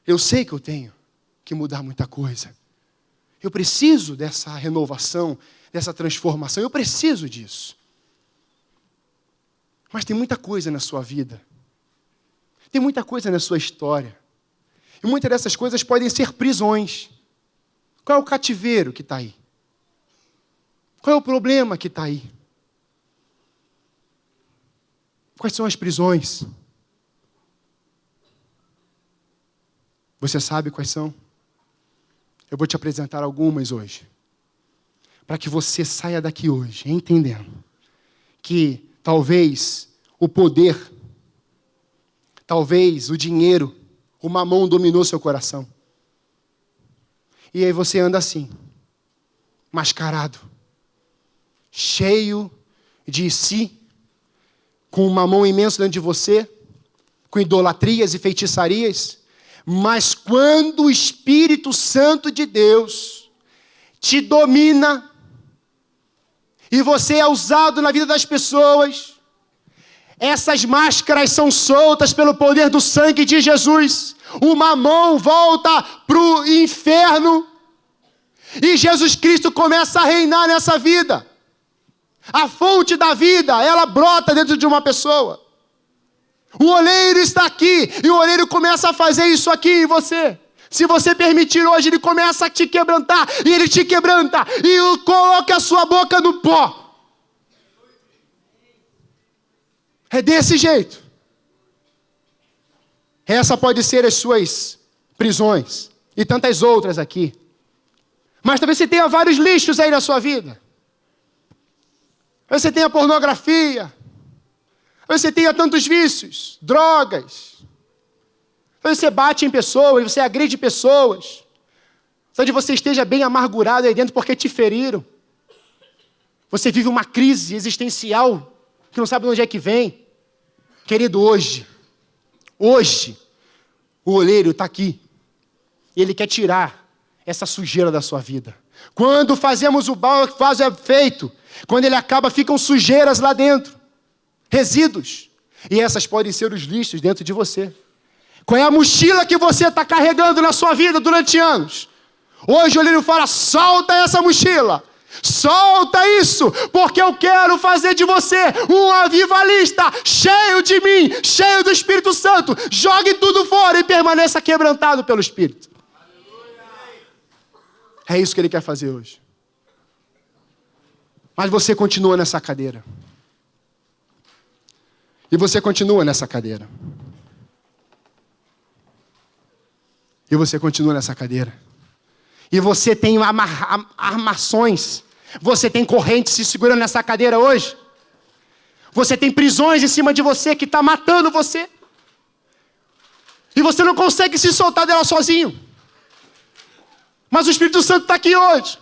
eu sei que eu tenho que mudar muita coisa. Eu preciso dessa renovação, dessa transformação. Eu preciso disso. Mas tem muita coisa na sua vida. Tem muita coisa na sua história. E muitas dessas coisas podem ser prisões. Qual é o cativeiro que está aí? Qual é o problema que está aí? Quais são as prisões? Você sabe quais são? Eu vou te apresentar algumas hoje. Para que você saia daqui hoje, entendendo que talvez o poder, talvez o dinheiro, o mamão dominou seu coração. E aí você anda assim, mascarado, cheio de si, com um mamão imenso dentro de você, com idolatrias e feitiçarias. Mas quando o Espírito Santo de Deus te domina e você é usado na vida das pessoas, essas máscaras são soltas pelo poder do sangue de Jesus. O mamão volta para o inferno e Jesus Cristo começa a reinar nessa vida. A fonte da vida, ela brota dentro de uma pessoa. O oleiro está aqui, e o oleiro começa a fazer isso aqui em você. Se você permitir hoje, ele começa a te quebrantar, e ele te quebranta, e coloca a sua boca no pó. É desse jeito. Essa pode ser as suas prisões, e tantas outras aqui. Mas talvez você tenha vários lixos aí na sua vida. Você tenha pornografia, você tenha tantos vícios, drogas. Você bate em pessoas, você agride pessoas. Talvez você esteja bem amargurado aí dentro porque te feriram. Você vive uma crise existencial que não sabe de onde é que vem. Querido, hoje, o oleiro está aqui. E ele quer tirar essa sujeira da sua vida. Quando fazemos o mal, o que faz é feito. Quando ele acaba, ficam sujeiras lá dentro. Resíduos. E essas podem ser os lixos dentro de você. Qual é a mochila que você está carregando na sua vida durante anos? Hoje o oleiro fala, solta essa mochila. Solta isso, porque eu quero fazer de você um avivalista, cheio de mim, cheio do Espírito Santo. Jogue tudo fora e permaneça quebrantado pelo Espírito. É isso que ele quer fazer hoje. Mas você continua nessa cadeira. E você continua nessa cadeira. E você continua nessa cadeira. E você tem armações. Você tem correntes se segurando nessa cadeira hoje. Você tem prisões em cima de você que está matando você. E você não consegue se soltar dela sozinho. Mas o Espírito Santo está aqui hoje.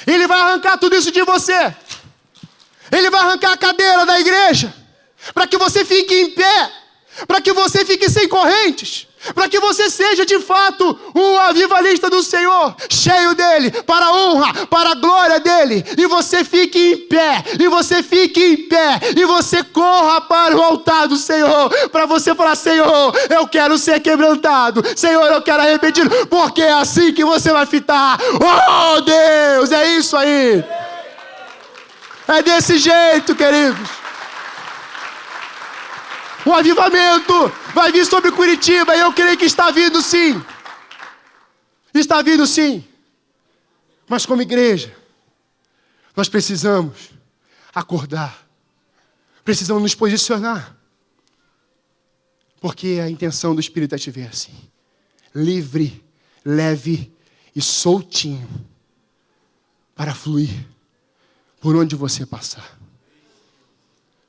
Ele vai arrancar tudo isso de você. Ele vai arrancar a cadeira da igreja. Para que você fique em pé. Para que você fique sem correntes. Para que você seja de fato um avivalista do Senhor, cheio dele, para a honra, para a glória dele. E você fique em pé, e você fique em pé, e você corra para o altar do Senhor, para você falar, Senhor, eu quero ser quebrantado, Senhor, eu quero arrepentir, porque é assim que você vai fitar. Oh Deus, é isso aí. É desse jeito, queridos. O avivamento vai vir sobre Curitiba e eu creio que está vindo sim. Está vindo sim. Mas como igreja, nós precisamos acordar. Precisamos nos posicionar. Porque a intenção do Espírito é te ver assim. Livre, leve e soltinho para fluir por onde você passar.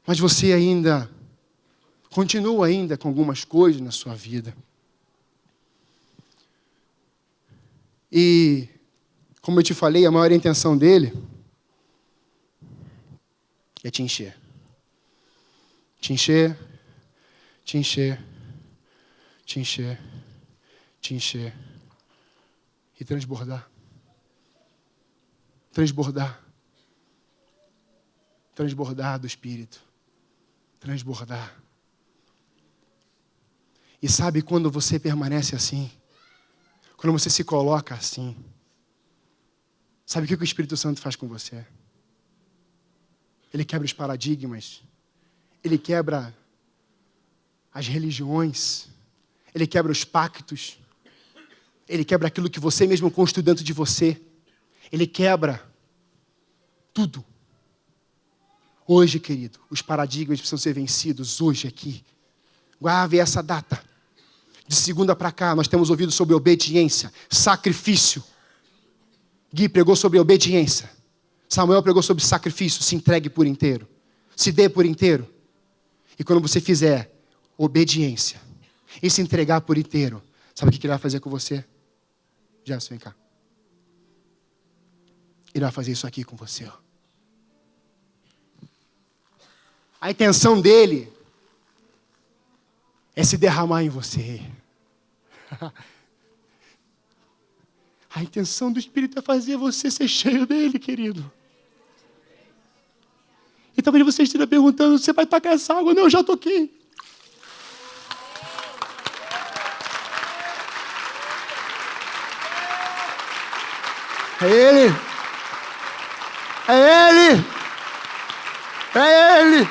Mas você ainda continua ainda com algumas coisas na sua vida. E, como eu te falei, a maior intenção dele é te encher. Te encher, te encher, te encher, te encher e transbordar. Transbordar. Transbordar do Espírito. Transbordar. E sabe quando você permanece assim? Quando você se coloca assim? Sabe o que o Espírito Santo faz com você? Ele quebra os paradigmas. Ele quebra as religiões. Ele quebra os pactos. Ele quebra aquilo que você mesmo construiu dentro de você. Ele quebra tudo. Hoje, querido, os paradigmas precisam ser vencidos hoje aqui. Guarde essa data. De segunda para cá, nós temos ouvido sobre obediência, sacrifício. Gui pregou sobre obediência. Samuel pregou sobre sacrifício. Se entregue por inteiro. Se dê por inteiro. E quando você fizer obediência e se entregar por inteiro, sabe o que ele vai fazer com você? Jefferson, vem cá. Ele vai fazer isso aqui com você. Ó. A intenção dele é se derramar em você. A intenção do Espírito é fazer você ser cheio dele, querido. E talvez você esteja perguntando, você vai tacar essa água? Não, eu já toquei. É Ele. É Ele. É Ele.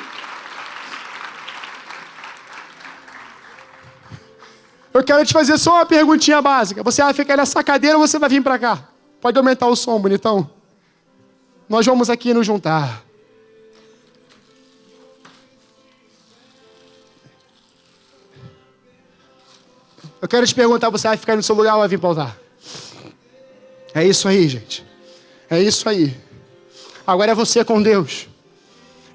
Eu quero te fazer só uma perguntinha básica. Você vai ficar nessa cadeira ou você vai vir para cá? Pode aumentar o som, bonitão. Nós vamos aqui nos juntar. Eu quero te perguntar, você vai ficar no seu lugar ou vai vir para o altar? É isso aí, gente. É isso aí. Agora é você com Deus.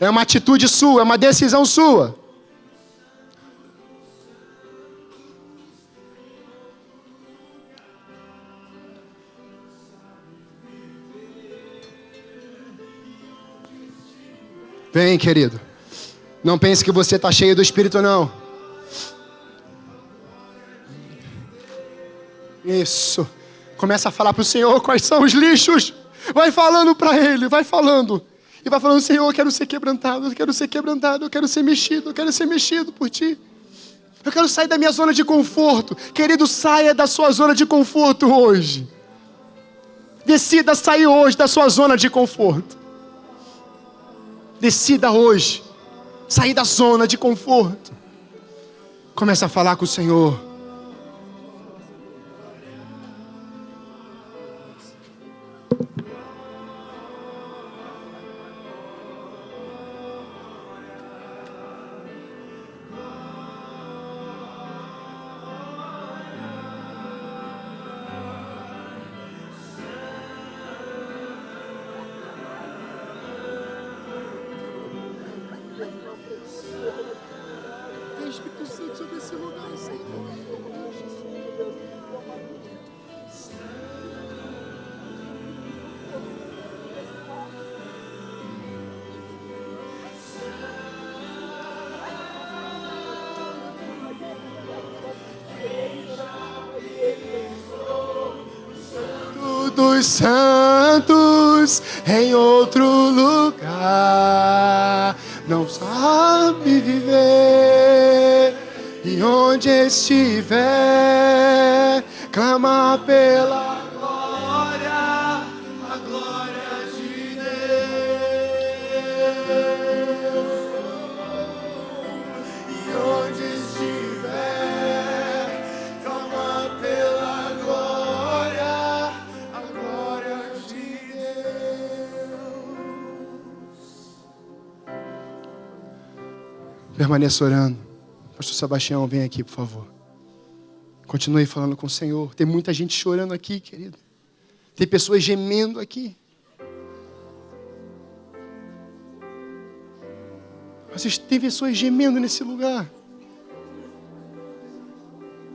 É uma atitude sua, é uma decisão sua. Vem, querido. Não pense que você está cheio do Espírito, não. Isso. Começa a falar para o Senhor quais são os lixos. Vai falando para Ele, vai falando. E vai falando, Senhor, eu quero ser quebrantado, eu quero ser quebrantado, eu quero ser mexido, eu quero ser mexido por Ti. Eu quero sair da minha zona de conforto. Querido, saia da sua zona de conforto hoje. Decida sair hoje da sua zona de conforto. Decida hoje sair da zona de conforto. Comece a falar com o Senhor. Espírito Santo sobre esse lugar, Senhor. Dos santos em outro lugar, não sabe viver, e onde estiver, clama pela glória, a glória de Deus. E onde estiver, clama pela glória, a glória de Deus. Permaneça orando. Pastor Sebastião, vem aqui, por favor. Continue falando com o Senhor. Tem muita gente chorando aqui, querido. Tem pessoas gemendo aqui. Tem pessoas gemendo nesse lugar.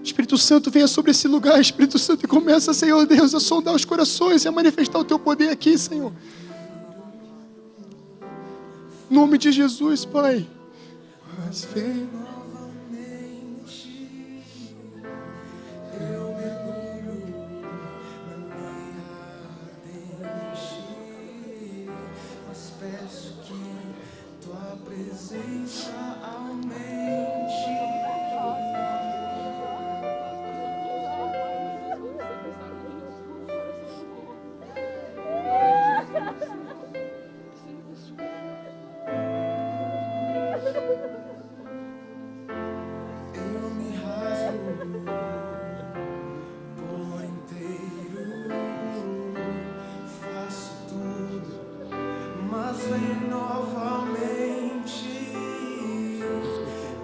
Espírito Santo, venha sobre esse lugar, Espírito Santo, e começa, Senhor Deus, a sondar os corações e a manifestar o Teu poder aqui, Senhor. Em nome de Jesus, Pai. Mas vem novamente,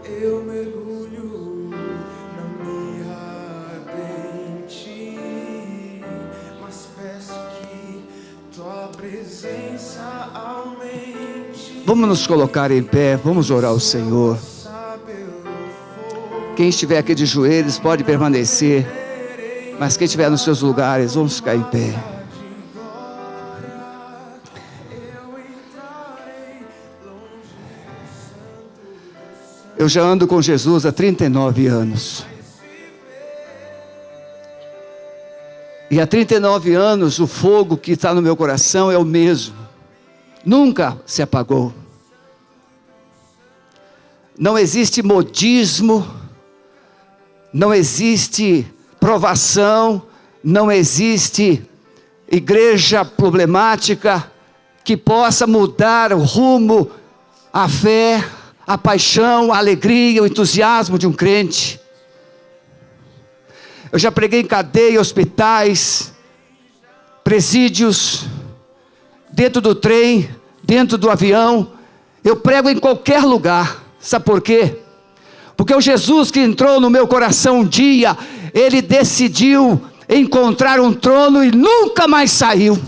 eu mergulho na minha ardente, mas peço que Tua presença aumente. Vamos nos colocar em pé, vamos orar ao Senhor. Quem estiver aqui de joelhos pode permanecer, mas quem estiver nos seus lugares, vamos ficar em pé. Eu já ando com Jesus há 39 anos. E há 39 anos o fogo que está no meu coração é o mesmo. Nunca se apagou. Não existe modismo, não existe provação, não existe igreja problemática que possa mudar o rumo, a fé, a paixão, a alegria, o entusiasmo de um crente. Eu já preguei em cadeia, hospitais, presídios, dentro do trem, dentro do avião. Eu prego em qualquer lugar. Sabe por quê? Porque o Jesus que entrou no meu coração um dia, Ele decidiu encontrar um trono e nunca mais saiu.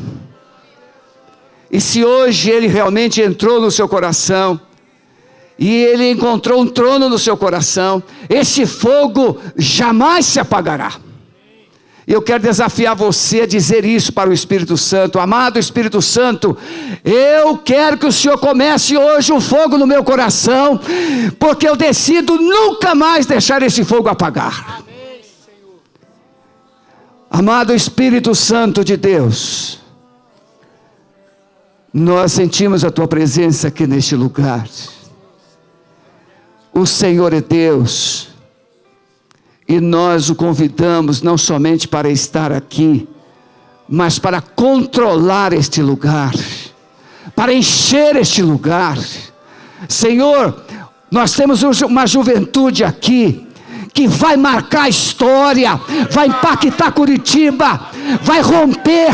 E se hoje Ele realmente entrou no seu coração, e Ele encontrou um trono no seu coração, esse fogo jamais se apagará. Eu quero desafiar você a dizer isso para o Espírito Santo. Amado Espírito Santo, eu quero que o Senhor comece hoje um fogo no meu coração, porque eu decido nunca mais deixar esse fogo apagar. Amém, Senhor. Amado Espírito Santo de Deus, nós sentimos a Tua presença aqui neste lugar. O Senhor é Deus. E nós o convidamos não somente para estar aqui, mas para controlar este lugar, para encher este lugar. Senhor, nós temos uma juventude aqui, que vai marcar a história, vai impactar Curitiba, vai romper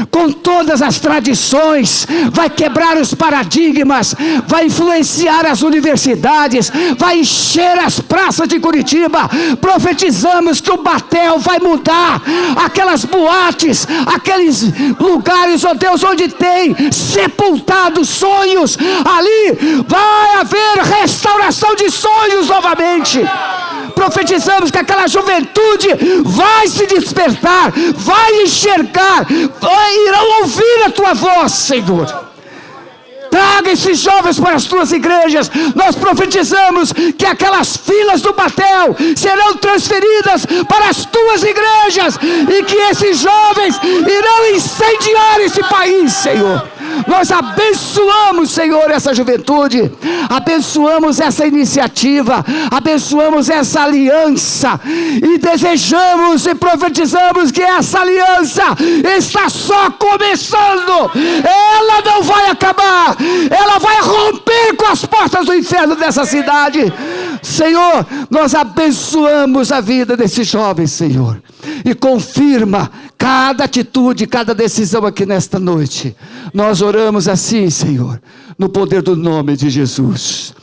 com todas as tradições, vai quebrar os paradigmas, vai influenciar as universidades, vai encher as praças de Curitiba. Profetizamos que o Batel vai mudar, aquelas boates, aqueles lugares, ó Deus, onde tem sepultado sonhos, ali vai haver restauração de sonhos novamente. Profetizamos que aquela juventude vai se despertar, vai enxergar, irão ouvir a Tua voz, Senhor. Traga esses jovens para as Tuas igrejas. Nós profetizamos que aquelas filas do Batel serão transferidas para as Tuas igrejas, e que esses jovens irão incendiar esse país, Senhor. Nós abençoamos, Senhor, essa juventude, abençoamos essa iniciativa, abençoamos essa aliança, e desejamos e profetizamos que essa aliança está só começando. Ela não vai acabar, ela vai romper com as portas do inferno dessa cidade. Senhor, nós abençoamos a vida desses jovens, Senhor, e confirma cada atitude, cada decisão aqui nesta noite. Nós oramos assim, Senhor, no poder do nome de Jesus.